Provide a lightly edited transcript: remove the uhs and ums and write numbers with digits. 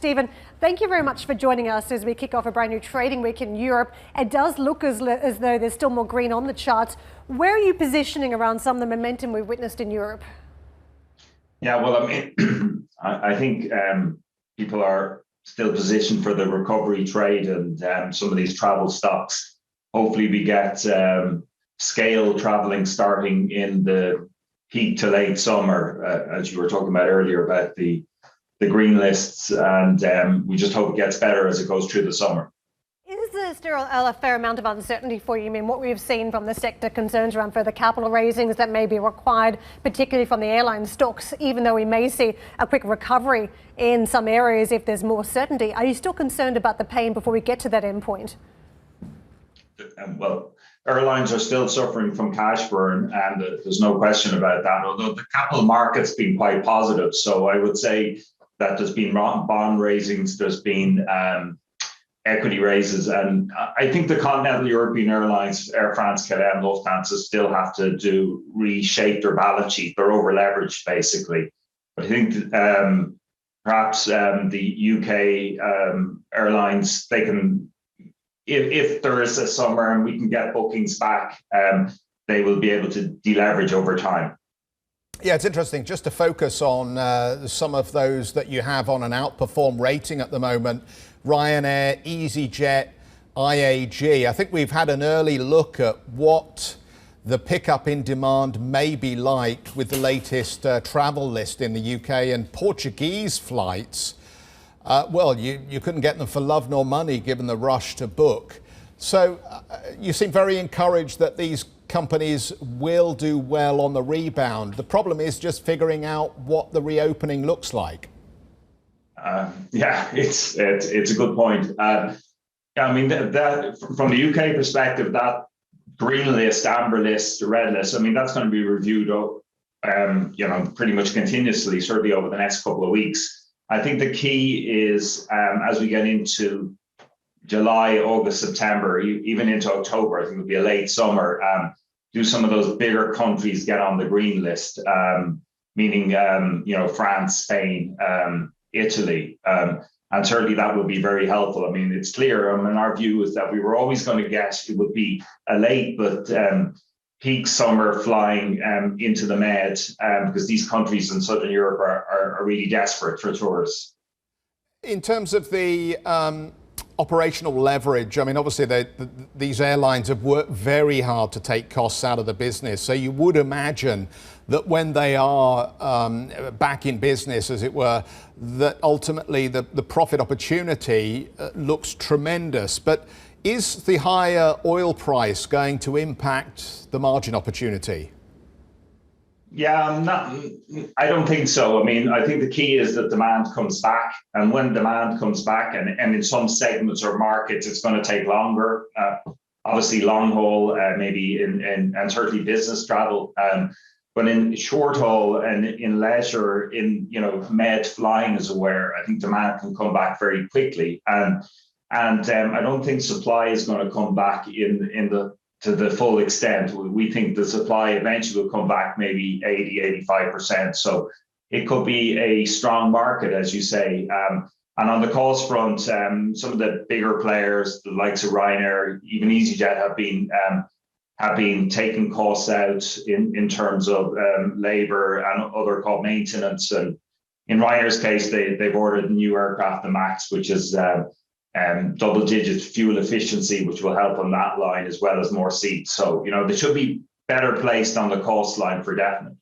Stephen, thank you very much for joining us as we kick off a brand new trading week in Europe. It does look as though there's still more green on the charts. Where are you positioning around some of the momentum we've witnessed in Europe? Yeah, well, I mean, I think people are still positioned for the recovery trade and some of these travel stocks. Hopefully we get scale traveling starting in the peak to late summer, as you were talking about earlier about the green lists, and we just hope it gets better as it goes through the summer. Is there still a fair amount of uncertainty for you? I mean, what we've seen from the sector, concerns around further capital raisings that may be required, particularly from the airline stocks, even though we may see a quick recovery in some areas if there's more certainty. Are you still concerned about the pain before we get to that end point? Well, airlines are still suffering from cash burn, and there's no question about that, although the capital market's been quite positive. So I would say that there's been bond raisings, there's been equity raises, and I think the continental European airlines, Air France, KLM, Lufthansa, still have to reshape their balance sheet. They're over leveraged basically. But I think perhaps the UK airlines, they can, if there is a summer and we can get bookings back, they will be able to deleverage over time. Yeah, it's interesting just to focus on some of those that you have on an outperform rating at the moment. Ryanair, EasyJet, IAG. I think we've had an early look at what the pickup in demand may be like with the latest travel list in the UK, and Portuguese flights. Well, you couldn't get them for love nor money given the rush to book. So you seem very encouraged that these companies will do well on the rebound. The problem is just figuring out what the reopening looks like. Yeah, it's a good point. I mean, that from the UK perspective, that green list, amber list, red list, I mean, that's going to be reviewed, pretty much continuously, certainly over the next couple of weeks. I think the key is as we get into July, August, September, even into October, I think it'll be a late summer. Do some of those bigger countries get on the green list, meaning France, Spain, Italy, and certainly that would be very helpful. I mean, it's clear. I mean, our view is that we were always going to get it would be a late but peak summer flying into the Med, because these countries in Southern Europe are really desperate for tourists. In terms of the operational leverage, I mean, obviously these airlines have worked very hard to take costs out of the business. So you would imagine that when they are back in business, as it were, that ultimately the profit opportunity looks tremendous. But is the higher oil price going to impact the margin opportunity? Yeah, I don't think so. I mean, I think the key is that demand comes back, and when demand comes back, and in some segments or markets, it's going to take longer. Obviously, long haul, maybe and certainly business travel. But in short haul and in leisure, in Med flying as aware, I think demand can come back very quickly, and I don't think supply is going to come back to the full extent. We think the supply eventually will come back maybe 80-85%. So it could be a strong market, as you say. And on the cost front, some of the bigger players, the likes of Ryanair, even EasyJet, have been taking costs out in terms of labour and other cost maintenance. And in Ryanair's case, they've ordered a new aircraft, the MAX, which is double-digit fuel efficiency, which will help on that line, as well as more seats. So, they should be better placed on the cost line for definite.